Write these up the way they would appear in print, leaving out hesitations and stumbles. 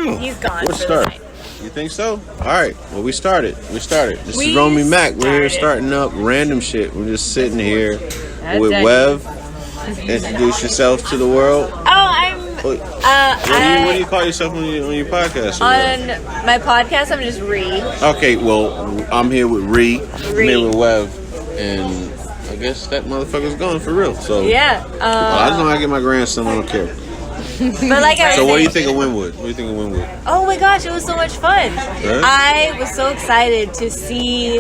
know. He's gone. We'll for start. the night. You think so? All right. Well, we started. This is Romy Mac. We're here starting up random shit. We're just sitting here with Denny. Wev. Introduce yourself to the world. Oh, I'm. What do you call yourself on your podcast? On my podcast, I'm just Rhi. Okay, well, I'm here with Rhi. I'm here with Wev. And I guess that motherfucker's gone for real. So Yeah. I just know how to get my grandson. I don't care. But like I was So what do you saying- think of Wynwood? What do you think of Wynwood? Oh my gosh, it was so much fun. Right? I was so excited to see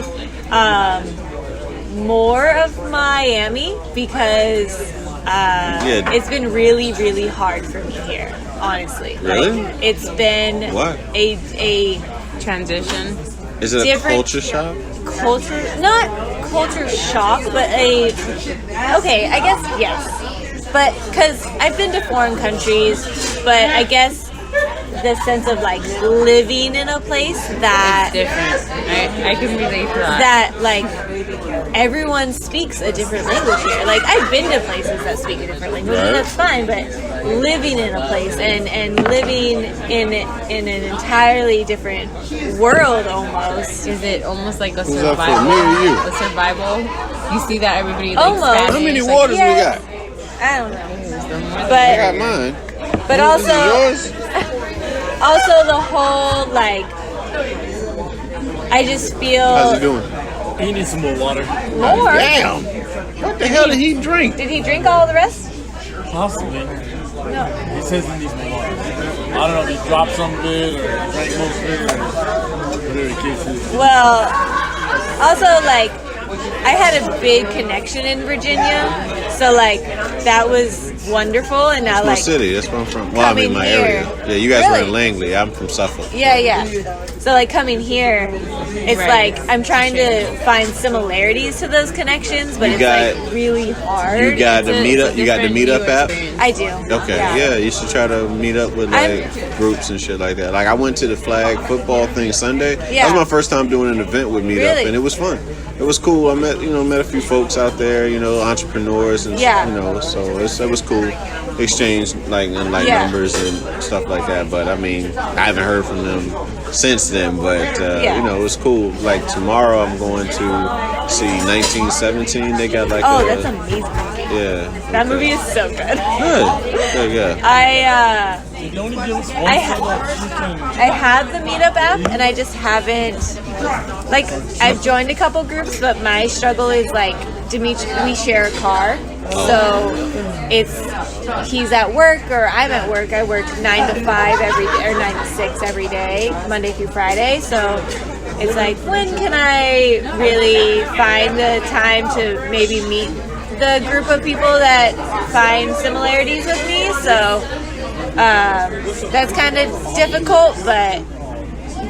more of Miami because it's been really, really hard for me here, honestly. Really? Like, it's been Why? a transition. Is it a different- culture shock? not culture shock, but I guess yes. But because I've been to foreign countries, but I guess the sense of like living in a place that It's different. I can relate to that. that like everyone speaks a different language here. Like I've been to places that speak a different language, Right. and that's fine. But living in a place and living in an entirely different world almost. Is it almost like a Who's up for me or survival? you? A survival? You see that everybody like Almost. Spanish, How many like, waters yeah. we got? I don't know, I but got mine. but Is also it yours? also the whole like I just feel How's he doing? He needs some more water. more. Damn. What the hell did he drink? Did he drink all the rest? Possibly. No. He says he needs more water. I don't know if he dropped some of it or drank most of it or whatever the case is. Well, also like I had a big connection in Virginia, so like that was wonderful. And now My like city. That's where I'm from. Well, I mean coming my here. area. Yeah, you guys were Really? in Langley. I'm from Suffolk. yeah. So like coming here, it's Right. like I'm trying to find similarities to those connections, but You it's got- like really hard. You got the It's a meetup. You got the different meetup new app. experience. I do. Okay, yeah, you should try to meet up with like groups and shit like that. Like I went to the flag football thing Sunday. Yeah. That was my first time doing an event with meetup, Really? and it was fun. It was cool. I met a few folks out there, entrepreneurs and Yeah. so it was cool. Exchange like Yeah. numbers and stuff like that. But I mean, I haven't heard from them since then. But Yeah. it was cool. Like tomorrow, I'm going to see 1917. They got like That's amazing. yeah. That movie is so good. Good, yeah. You only give us one I I have the meetup app and I just haven't like I've joined a couple groups, but my struggle is like Dimitri, we share a car, so he's at work or I'm at work. I work 9 to 5 every day or 9 to 6 every day, Monday through Friday. So it's like, when can I really find the time to maybe meet the group of people that find similarities with me? So that's kind of difficult, but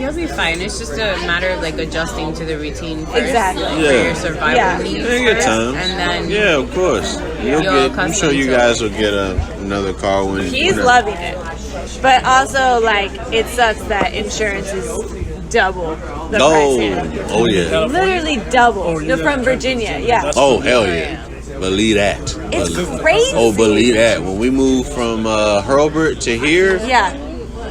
You'll be fine. It's just a matter of like adjusting to the routine first, Exactly. like, Yeah. for your survival Yeah. needs You get first, time. and then Yeah, of course. You'll I'm sure accustomed you to guys will get another car when he's when- loving it. But also, like, it sucks that insurance is double the price here. Oh yeah. Literally double. No, from Virginia, yeah. Oh hell yeah. Believe that. It's Believe- crazy. Oh, believe that. When we moved from Hurlburt to here, Yeah.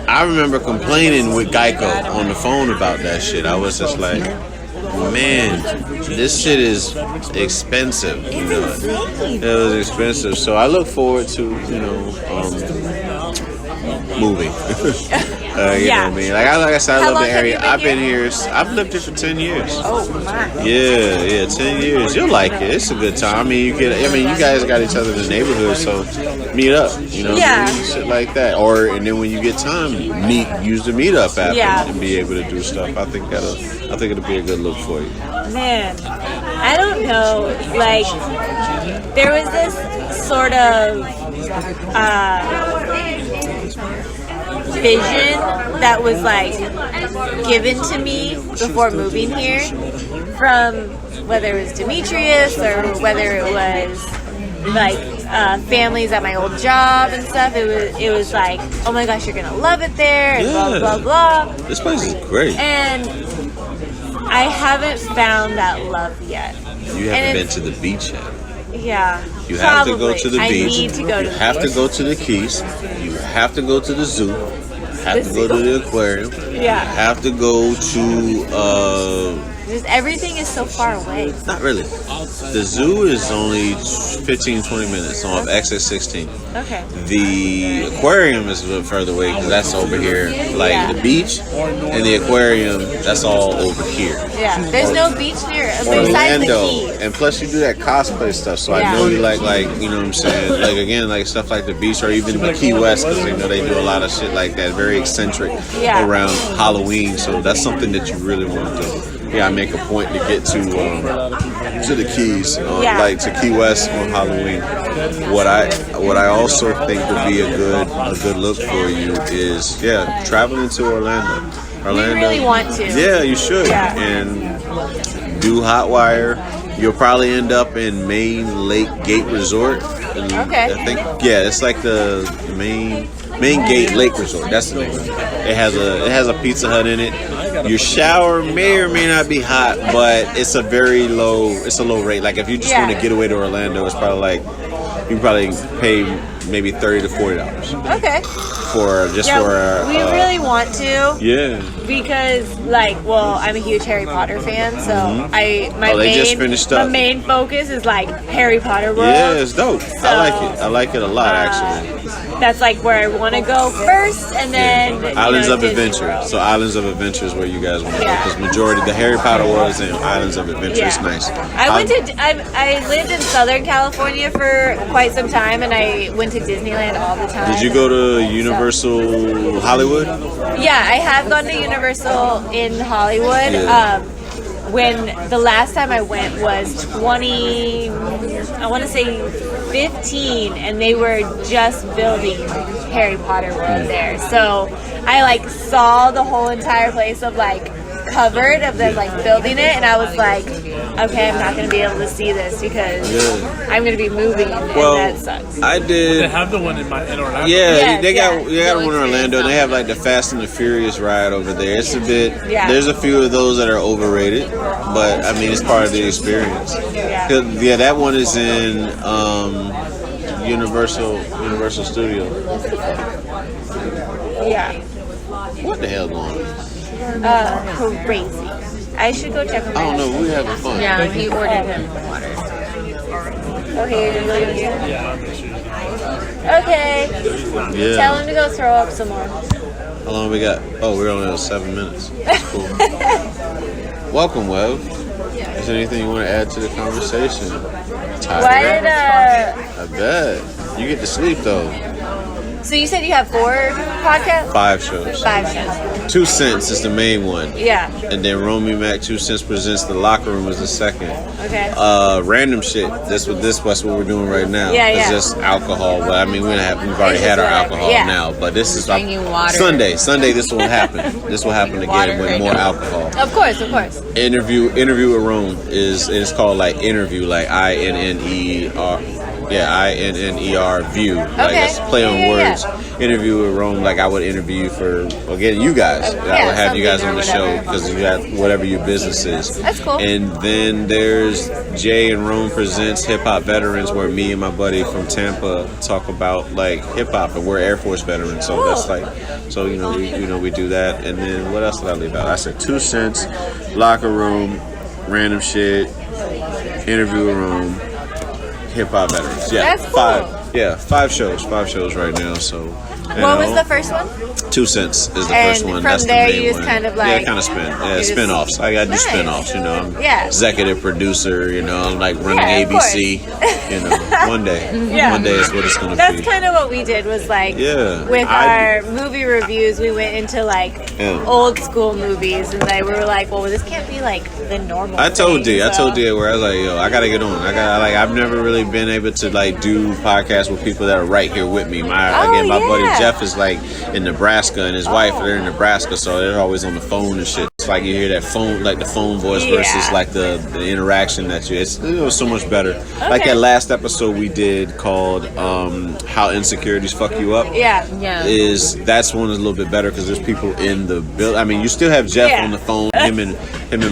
I remember complaining with Geico on the phone about that shit. I was just like, man, this shit is expensive. It was expensive. So I look forward to, moving. You know what I mean? Like I said, I How love long the have area. you been I've been here? here. I've lived here for 10 years. Oh, my. Yeah, 10 years. You'll like it. It's a good time. I mean, you guys got each other in the neighborhood, so meet up. Yeah. Shit like that. And then when you get time, use the meetup app Yeah. and be able to do stuff. I think it'll be a good look for you. Man, I don't know. Like, there was this sort of vision that was like given to me before moving here from whether it was Demetrius or whether it was like families at my old job and stuff. It was like, oh my gosh, you're gonna love it there and blah blah blah. This place is great. And I haven't found that love yet. You and haven't been it's- to the beach yet. Yeah. You have to go probably. to the I beach. need to go to You the have to beach. go to the Keys. You have to go to the zoo. Have to go to the aquarium. Yeah. Have to go to Just everything is so far away. not really. The zoo is only 15-20 minutes on exit 16. Okay. The aquarium is a little further away because that's over here. Like the beach and the aquarium, that's all over here. Yeah. There's no beach near besides the Orlando, Keys. and plus you do that cosplay stuff, so I know you like you know what I'm saying, like again, like stuff like the beach or even the Key West, because you know they do a lot of shit like that, very eccentric around Halloween. So that's something that you really want to do. Yeah, I make a point to get to the Keys, like to Key West on Halloween. What I also think would be a good look for you is traveling to Orlando. You really want to. Yeah, you should. Yeah. And do Hotwire. You'll probably end up in Main Lake Gate Resort. And Okay. I think it's like the main Gate Lake Resort. That's the name. It has a Pizza Hut in it. Your shower may or may not be hot, but it's a low rate. Like if you just want to get away to Orlando, it's probably like you probably pay maybe $30 to $40. Okay. For we really want to. Yeah. Because I'm a huge Harry Potter fan, so they just finished up. My main focus is like Harry Potter World. Yeah, it's dope. So, I like it. I like it a lot actually. That's like where I want to go first, and then Islands of Disney Adventure. World. So Islands of Adventure is where you guys want to go because majority the Harry Potter World is in Islands of Adventure. It's nice. I lived in Southern California for quite some time, and I went to Disneyland all the time. Did you go to Universal Hollywood? Yeah, I have gone to Universal in Hollywood. Yeah. When the last time I went was 15, and they were just building Harry Potter World there. So I saw the whole entire place of covered of them building it, and I was like, okay, I'm not going to be able to see this because I'm going to be moving, and that sucks. I did. They have the one in Orlando. Yeah, they got one in Orlando. And they have the Fast and the Furious ride over there. It's a bit. There's a few of those that are overrated, but I mean it's part of the experience. Yeah, that one is in Universal Studios. Yeah. What the hell going on? Crazy. I should go check on I don't know. We're having fun. Yeah, he ordered him water. Okay, you're gonna leave here? Okay. Yeah. Tell him to go throw up some more. How long we got? Oh, we're only at 7 minutes. That's cool. Welcome, Wev. Is there anything you want to add to the conversation? Tired? I bet. You get to sleep though. So you said you have 4 podcasts? 5 shows. 5 shows. JetSense is the main one. Yeah. And then Romeo Mac JetSense Presents The Locker Room was the second. Okay. Random shit. That's what we're doing right now. Yeah. It's just alcohol. But I mean, we've already had our alcohol now. But this is Drinking water. Sunday. This will happen. This will happen again with more alcohol. Of course. Interview with Rome is called Interview, INNER. Yeah, INNER view. That's play on words. Interview with Rome, I would interview you for you guys. I would have you guys on the show because you got whatever your business is. That's cool. And then there's Jay and Rome Presents Hip Hop Veterans, where me and my buddy from Tampa talk about hip hop, and we're Air Force veterans, so that's we do that. And then what else did I leave out? I said JetSense, Locker Room, Random Shit, Interview with Rome, Hip Hop Veterans. Yeah, that's cool. 5 shows right now. So what was the first one? JetSense is the first one. From That's there, the main you just one. kind of spin-offs. I gotta do spin-offs. I'm executive producer. I'm running ABC. One day is what it's gonna be. That's kind of what we did. Was with our movie reviews, we went into old school movies, and we were like, well, this can't be the normal. I told D where I was like, yo, I gotta get on. I've never really been able to do podcasts with people that are right here with me. My buddy Jeff is in Nebraska, and his wife they're in Nebraska, so they're always on the phone and shit. It's you hear that phone, the phone voice versus the interaction that it was so much better. That last episode we did called How Insecurities Fuck You Up. That's one that's a little bit better because there's people in the build. I mean, you still have Jeff on the phone, him and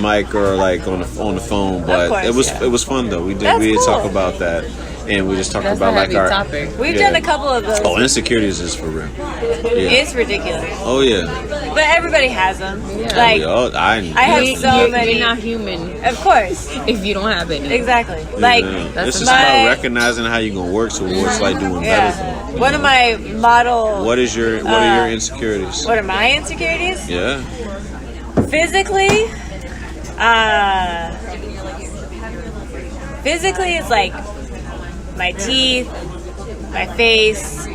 Mike are on the phone, but it was fun though. We did talk about that. and we just talked That's about a like heavy our. topic. We've Yeah. done a couple of those. Oh, Insecurities is for real. Yeah. It's ridiculous. Oh yeah. But everybody has them. Yeah. Like, I have so many. You're not human of course. if you don't have any. Exactly. Like, That's it's just my- about recognizing how you're gonna work. So what's like doing better. yeah. One of my model. What are your insecurities? What are my insecurities? Yeah. Physically, it's like my teeth, my face,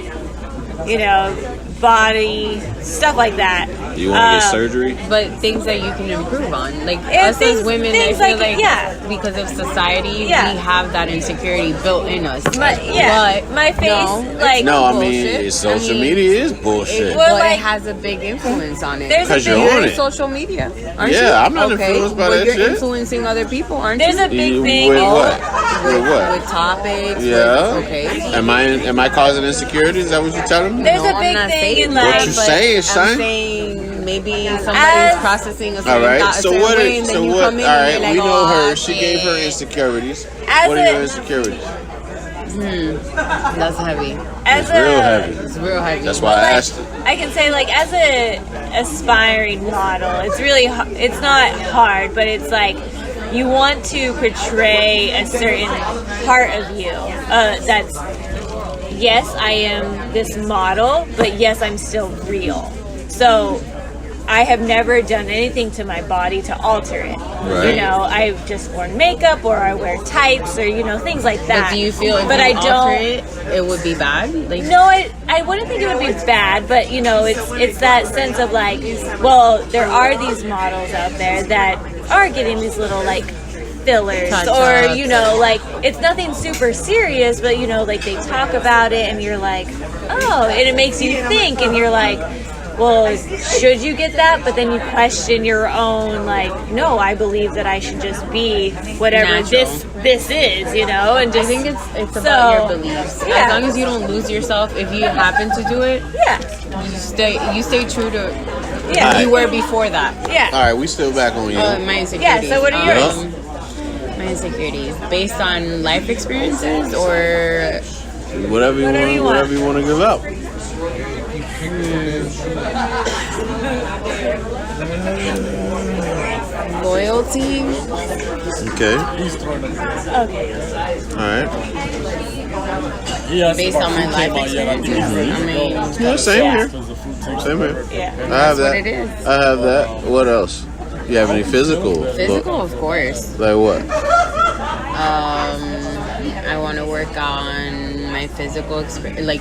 body, stuff like that. You want to get surgery? But things that you can improve on. Like Yeah, us things- as women, I things feel like- like yeah. because of society, Yeah. we have that insecurity built in us. My But face, no, like No, I mean, bullshit. social I mean, media is bullshit. Well, but like- it has a big influence on it. There's a 'Cause you're big, on You're it. in social media, aren't you? Yeah, I'm not okay. influenced by but that you're shit. influencing other people, aren't there's you? a big thing. With what? With what? With topics. Yeah. With, okay. Am I causing insecurities? Is that what you're telling me? There's No, a I'm big not thing saying in that, What life. you but saying, son? I'm saying maybe somebody's As- processing a All certain right. thought, a So certain what? way, and then you come in All and right. you're like, We know oh, her. She gave her insecurities. As What a- are your insecurities? That's heavy. As It's real heavy. It's real heavy. That's why I Like, asked it. I can say, like, as a aspiring model, it's really it's not hard, but it's like you want to portray a certain part of you that's, yes, I am this model, but yes, I'm still real. So I have never done anything to my body to alter it. Right. I've just worn makeup, or I wear tights, or things like that. But do you feel if but you I alter don't. it would be bad? Like, No, I wouldn't think it would be bad, but it's that sense of like, well, there are these models out there that are getting these little like fillers, or Touch-ups. like it's nothing super serious, but like they talk about it, and you're like, oh, and it makes you think, and you're like, well, should you get that? But then you question your own, like, no, I believe that I should just be whatever Natural. this is, and I just think it's about your beliefs. yeah. As long as you don't lose yourself, if you happen to do it, yeah, you stay true to yeah, who you were before that. yeah. All right, we still back on you. My insecurities. Yeah, so what are yours? My insecurities based on life experiences or Whatever you want to give up. loyalty. Okay. Okay. All right. Yeah, Based on my life experiences. I mean, Yeah, same Yeah. here. Same here. Yeah. I have that. what it is. I have that. What else? You have any physical? Physical, of course. Like what? I want to work on my physical experience, like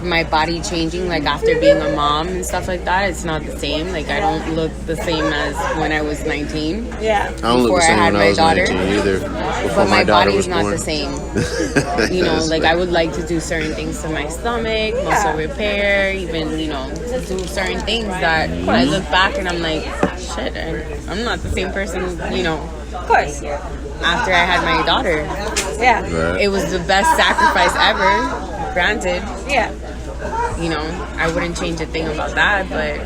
my body changing, like after being a mom and stuff like that. It's not the same. Like I don't look the same as when I was 19. Yeah. I don't look Before the I same had when my I was daughter. 19 either. Before But my daughter body was is not born. the same. Like I would like to do certain things to my stomach, muscle repair, even do certain things that I look back and I'm like, shit, I'm not the same person. Of course. After I had my daughter, Yeah. Right. it was the best sacrifice ever. Granted, Yeah. I wouldn't change a thing about that, but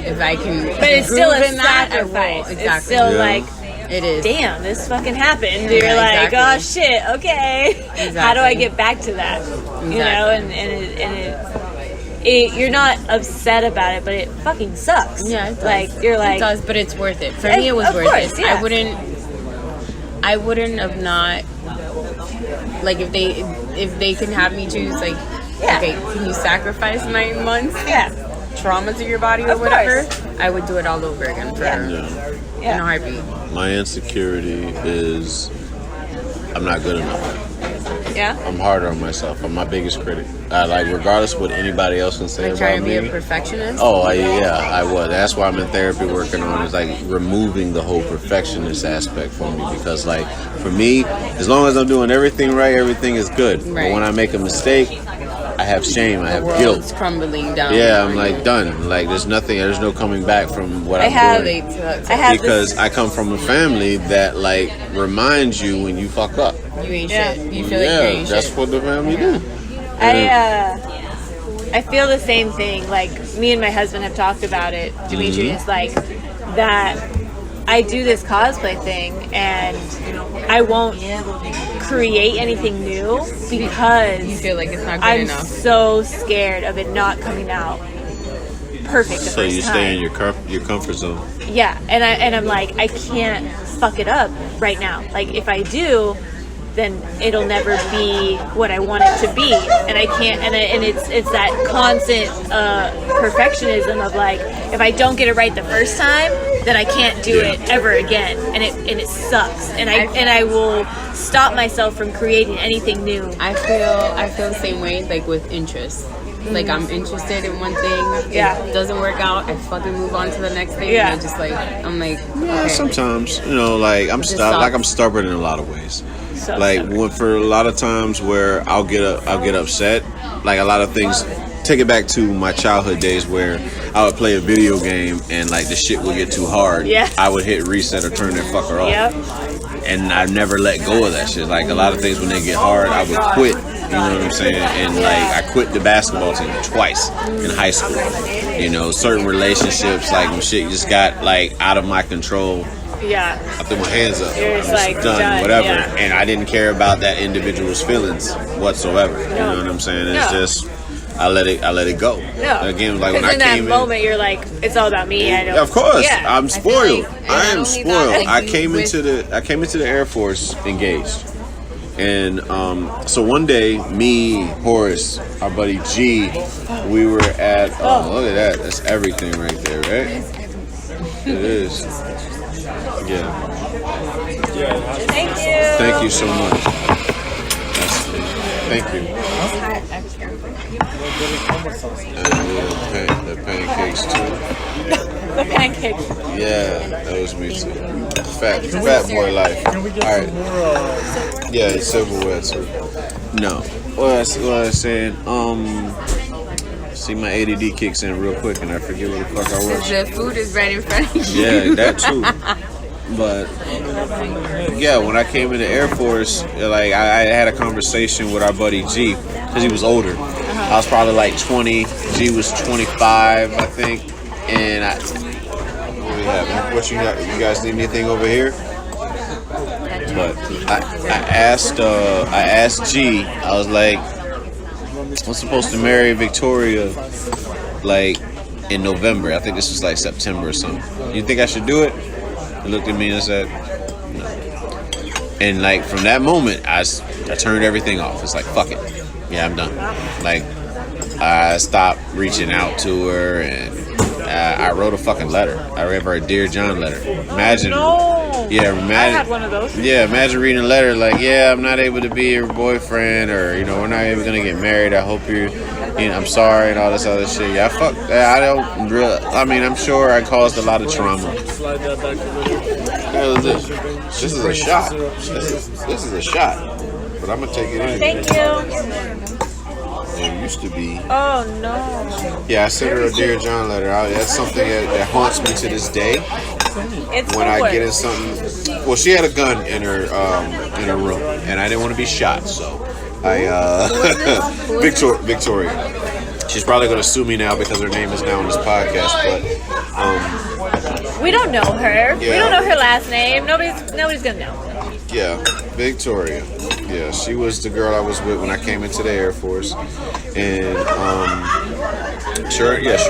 if I can, But it's still a improve in that, I will. sacrifice. It's Exactly, still Yeah. like, it is. damn, this fucking happened. You're Yeah, like, exactly. oh shit, okay. How do I get back to that? Exactly. You're not upset about it, but it fucking sucks. Yeah, it does. Like you're like, it does, but it's worth it. For me, it was Of worth course, it. yeah. I wouldn't have not. Like if they can have me choose, like, Yeah. okay, can you sacrifice 9 months? yeah, Trauma to your body or Of whatever? course. I would do it all over again for Yeah. in a yeah. heartbeat. My insecurity is I'm not good enough. Yeah. I'm harder on myself. I'm my biggest critic. Regardless of what anybody else can say Like trying about to be me. a perfectionist. Oh, I was. That's why I'm in therapy working on is like removing the whole perfectionist aspect from me because like for me, as long as I'm doing everything right, everything is good. But Right. when I make a mistake, I have shame, I have The guilt. world's crumbling down. Yeah, I'm on like you. done. Like there's no coming back from what I I'm have- doing. I have Because this. I come from a family that like reminds you when you fuck up. You ain't Yeah. shit. You feel like you ain't that's shit. what the family do. I feel the same thing. Like me and my husband have talked about it. Demetrius, like that I do this cosplay thing and I won't create anything new because You feel like it's not good I'm enough. so scared of it not coming out perfect the So first you time. stay in your comfort zone. Yeah, and I'm like, I can't fuck it up right now. Like if I do, then it'll never be what I want it to be, and I can't. And it's that constant perfectionism of like, if I don't get it right the first time, then I can't do it ever again, and it sucks. And I will stop myself from creating anything new. I feel the same way, like with interest. Like I'm interested in one thing, it doesn't work out, I fucking move on to the next thing. And I just like, I'm like, Yeah, okay. sometimes, you know, like I'm stubborn in a lot of ways. So Like stubborn. for a lot of times where I'll get upset. Like a lot of things. Take it back to my childhood days where I would play a video game and like the shit would get too hard. Yeah. I would hit reset or turn that fucker off. Yep. And I never let go of that shit. Like a lot of things when they get hard, I would quit. You know what I'm saying? And like I quit the basketball team twice in high school. You know, certain relationships, like when shit just got like out of my control. Yeah. I threw my hands up. You're just I'm like, done, whatever. yeah. And I didn't care about that individual's feelings whatsoever. You know what I'm saying? It's No. just I let it go. No. Again, like when Because I in that came moment, you're like, it's all about me. I don't. of course, Yeah. I'm spoiled. like- and I not am only spoiled. that, like, I you came into the Air Force engaged, and so one day, me, Horace, our buddy G, we were at. Look at that. That's everything right there, right? It is. Yeah. Thank you. Thank you so much. Thank you. And the pancakes too. The pancakes. Yeah, that was me too. Fat boy life. Can we get All right. some more? Yeah, it's silverware too. No. What I was saying, see my ADD kicks in real quick and I forget what the fuck I was. The food is right in front of you. Yeah, that too. But yeah, when I came into Air Force, like I had a conversation with our buddy G because he was older. I was probably like 20. G was 25, I think. And what do we have? What you got? You guys need anything over here? But I asked G. I was like, I'm supposed to marry Victoria like in November. I think this was like September or something. You think I should do it? He looked at me and said, no. And like from that moment, I turned everything off. It's like, fuck it. Yeah, I'm done. Like, I stopped reaching out to her and I wrote a fucking letter. I read her a Dear John letter. Imagine. No. Yeah, imagine. I had one of those. Yeah, imagine reading a letter like, yeah, I'm not able to be your boyfriend, or you know, we're not even gonna get married. I hope you know, I'm sorry and all this other shit. Yeah, fuck that. I don't really. I mean, I'm sure I caused a lot of trauma. Slide that back a little. What the hell is this? This is a shot. This is a shot. But I'm gonna take it anyway. Thank you. It used to be. Oh no. Yeah, I sent her a Dear John letter. That's something that haunts me to this day. It's When I forward. get in something, well, she had a gun in her room, and I didn't want to be shot, so Victoria. She's probably gonna sue me now because her name is now on this podcast, but We don't know her. We Yeah. don't know her last name. Nobody's gonna know. yeah, Victoria. Yeah, she was the girl I was with when I came into the Air Force, and sure enough,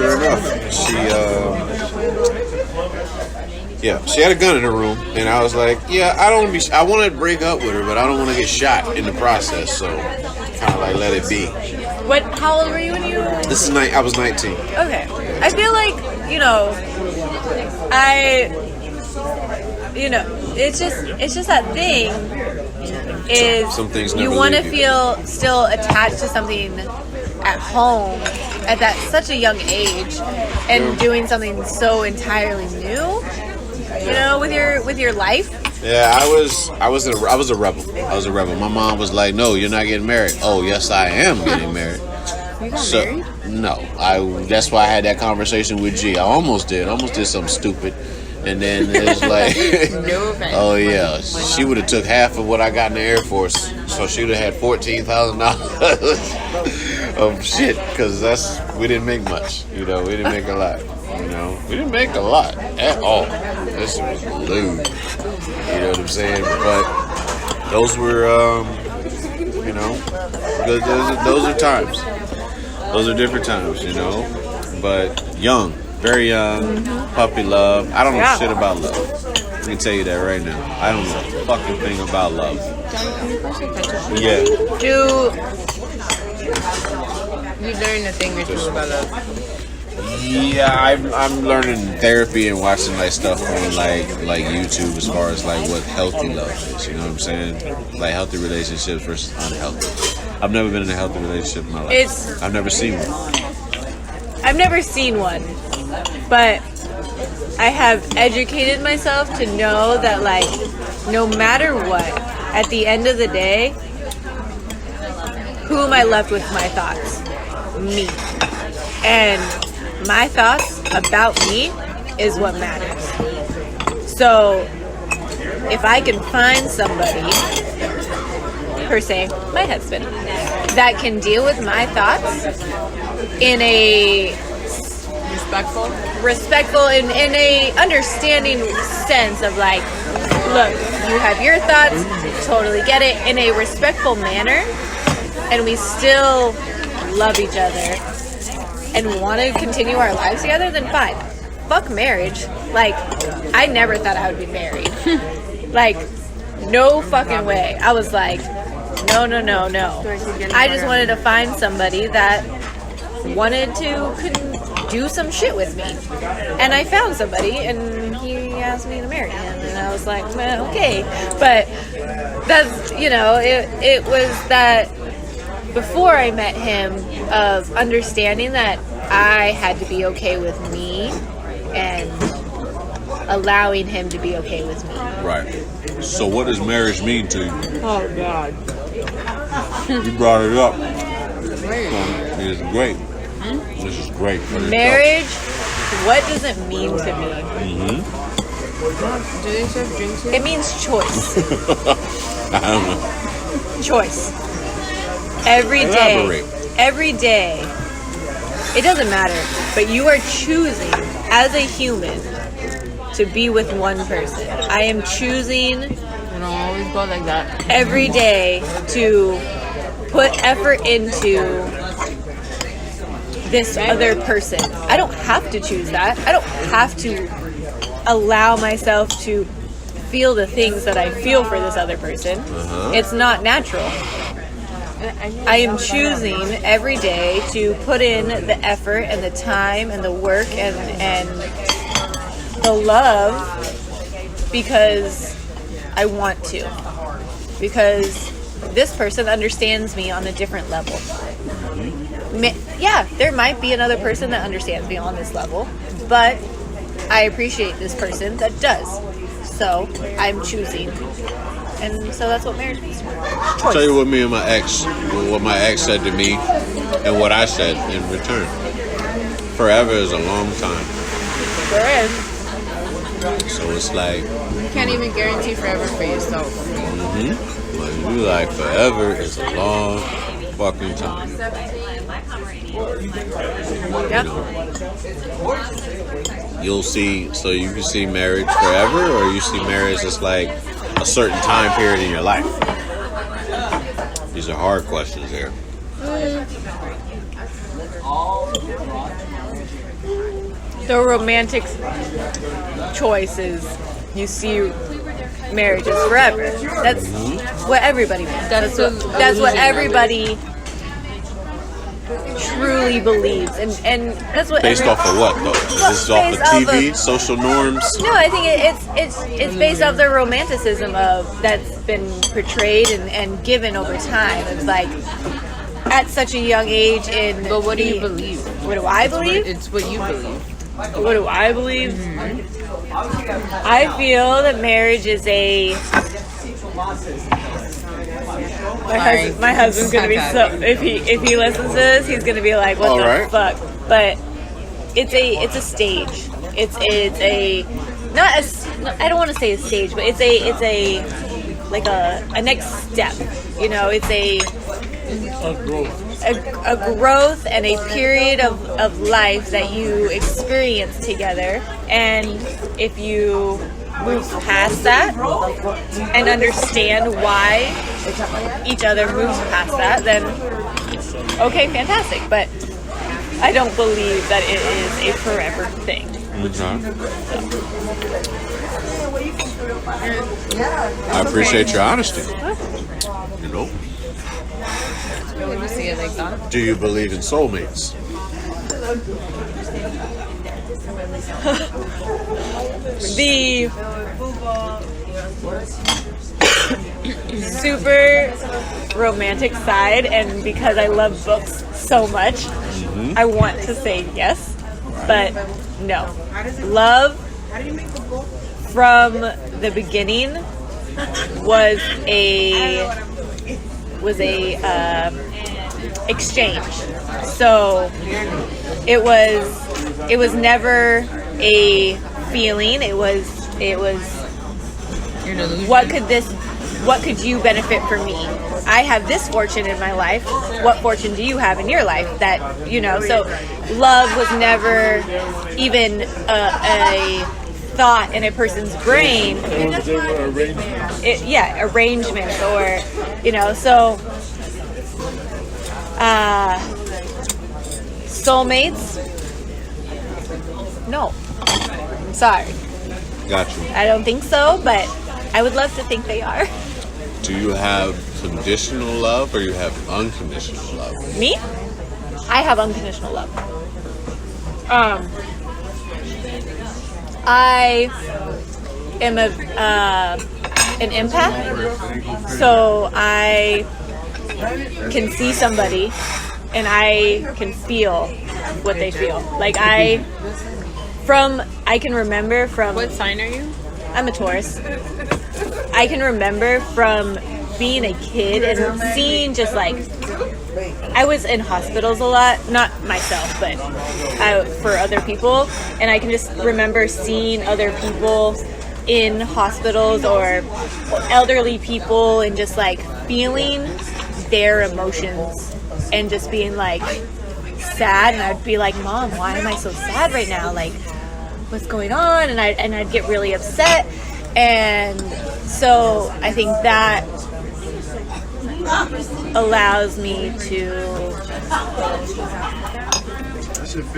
she had a gun in her room, and I was like, yeah, I want to break up with her, but I don't want to get shot in the process, so kind of like let it be. How old were you when you? I was 19. Okay. I feel like, it's just that thing is Some things you never want to leave you. feel still attached to something at home at that such a young age and doing something so entirely new, with your life. Yeah, I was a rebel. I was a rebel. My mom was like, "No, you're not getting married." Oh, yes, I am getting married. You got married? No, that's why I had that conversation with G. I almost did something stupid, and then it was like, No offense. oh yeah, she would have took half of what I got in the Air Force, so she would have had $14,000 of shit because we didn't make much, we didn't make a lot. You know, we didn't make a lot at all. This was lewd. You know what I'm saying? But those were, you know, those are times. Those are different times, you know. But young, very young, puppy love. I don't know shit about love. Let me tell you that right now. I don't know a fucking thing about love. Yeah. You learn a thing or two about love. Yeah, I'm learning therapy and watching like stuff on like YouTube as far as like what healthy love is. You know what I'm saying? Like healthy relationships versus unhealthy. I've never been in a healthy relationship in my life. I've never seen one. I've never seen one, but I have educated myself to know that like no matter what, at the end of the day, who am I left with my thoughts? Me. And my thoughts about me is what matters. So if I can find somebody, per se, my husband, that can deal with my thoughts in a respectful in a understanding sense of like, look, you have your thoughts, totally get it, in a respectful manner, and we still love each other and want to continue our lives together, then fine. Fuck marriage. Like, I never thought I would be married. Like, no fucking way. I was like, no. I just wanted to find somebody that wanted to do some shit with me. And I found somebody, and he asked me to marry him. And I was like, well, okay. But that's, you know, it was that before I met him of understanding that I had to be okay with me and allowing him to be okay with me. Right. So what does marriage mean to you? Oh, God. You brought it up. It is great. This is great. Marriage, what does it mean to me? Mm-hmm. Do they serve drinks here? It means choice. I don't know. Choice. Every day. Every day. It doesn't matter. But you are choosing, as a human, to be with one person. I am choosing... I don't always go like that. Every day to put effort into this other person. I don't have to choose that. I don't have to allow myself to feel the things that I feel for this other person. It's not natural. I am choosing every day to put in the effort and the time and the work and the love because I want to. Because this person understands me on a different level. Yeah, there might be another person that understands me on this level, but I appreciate this person that does. So I'm choosing. And so that's what marriage means to me. I'll tell you what what my ex said to me and what I said in return. Forever is a long time. There is. So it's like... You can't even guarantee forever for yourself. Like, you like forever is a long fucking time. Yep. You'll see, so you can see marriage forever, or you see marriage as like a certain time period in your life? These are hard questions here. The romantic choice is you see marriage is forever. That's what everybody wants. That's what everybody truly believes, and that's what. Based off of what though? Is this off of TV, social norms? No, I think it's based off the romanticism of that's been portrayed and given over time. It's like at such a young age. But what do you believe? What do I believe? It's what you believe. What do I believe? I feel that marriage is a... My husband's gonna be so... If he listens to this, he's gonna be like, what the fuck? But it's a stage. It's a... Not a... I don't want to say a stage, but it's a like a next step. You know, it's a... a growth and a period of life that you experience together. And if you move past that and understand why each other moves past that, then okay, fantastic. But I don't believe that it is a forever thing. I appreciate your honesty. You know. Let me see it like that. Do you believe in soulmates? The super romantic side, and because I love books so much, I want to say yes, but no. Love from the beginning was a exchange. So it was never a feeling. It was what could you benefit from me? I have this fortune in my life. What fortune do you have in your life? That, so love was never even a thought in a person's brain. Arrangements or, so soulmates? No. I'm sorry. Got you. I don't think so, but I would love to think they are. Do you have conditional love or you have unconditional love? Me? I have unconditional love. I am an empath, so I can see somebody and I can feel what they feel. Like I can remember from... What sign are you? I'm a Taurus. I can remember from being a kid and seeing just like... I was in hospitals a lot, not myself, but for other people. And I can just remember seeing other people in hospitals or elderly people and just like feeling their emotions and just being like sad. And I'd be like, Mom, why am I so sad right now? Like, what's going on? And I'd get really upset. And so I think that allows me to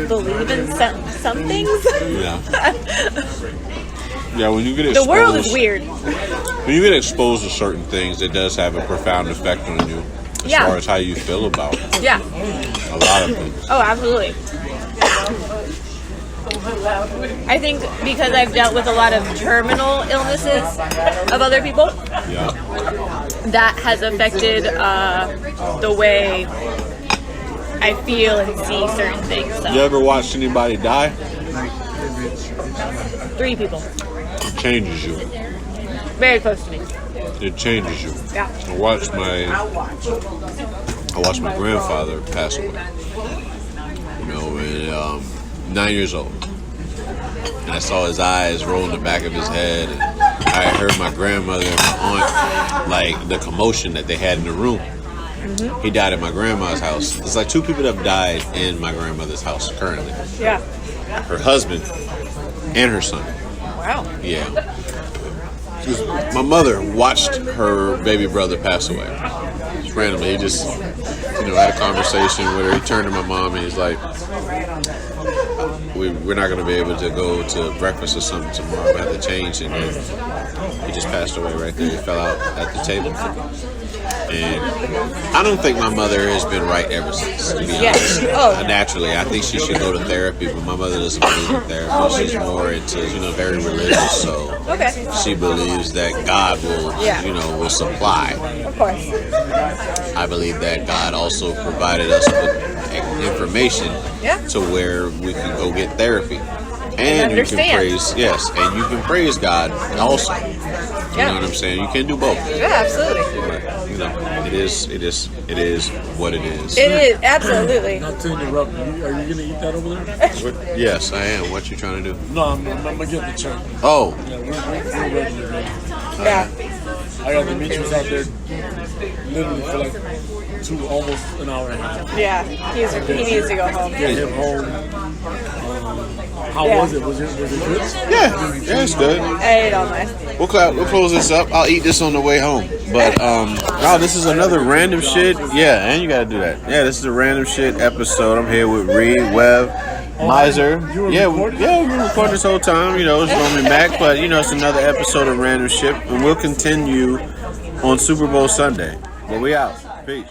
believe in some things. Yeah. Yeah, when you get exposed, the world is weird. When you get exposed to certain things, it does have a profound effect on you as far as how you feel about a lot of things. Oh, absolutely. I think because I've dealt with a lot of terminal illnesses of other people, that has affected the way I feel and see certain things. So. You ever watched anybody die? 3 people. It changes you. Very close to me. It changes you. Yeah. I watched my grandfather pass away. At 9 years old. And I saw his eyes roll in the back of his head. And I heard my grandmother and my aunt, like the commotion that they had in the room. Mm-hmm. He died at my grandma's house. It's like 2 people that have died in my grandmother's house currently. Yeah. Her husband and her son. Wow. Yeah. My mother watched her baby brother pass away. Just randomly. He just, had a conversation with her. He turned to my mom and he's like, we're not going to be able to go to breakfast or something tomorrow. We have to change. And then he just passed away right there. He fell out at the table. And I don't think my mother has been right ever since, to be honest. Naturally, I think she should go to therapy, but my mother doesn't believe in therapy. She's more into, very religious, so she believes that God will, will supply. Of course. I believe that God also provided us with information to where we can go get therapy. And you can praise God also. You know what I'm saying? You can do both. Yeah, absolutely. But, it is what it is. It is, absolutely. Not to interrupt you, are you going to eat that over there? Yes, I am. What you trying to do? No, I'm going to get the check. Oh. Yeah, we're ready. Yeah. I got Demetrius out there literally for like almost an hour and a half. Yeah, he needs to go home. Get him home. How was it? Was it good? Yeah, it's good. I ate all my. We'll close this up. I'll eat this on the way home. But wow, this is another random shit. Yeah, and you gotta do that. Yeah, this is a random shit episode. I'm here with Rhi Wev, Miser. Yeah, we've been recording this whole time. You know, it's normally Mac, but you know, it's another episode of Random Shit, and we'll continue on Super Bowl Sunday. But we out. Peace.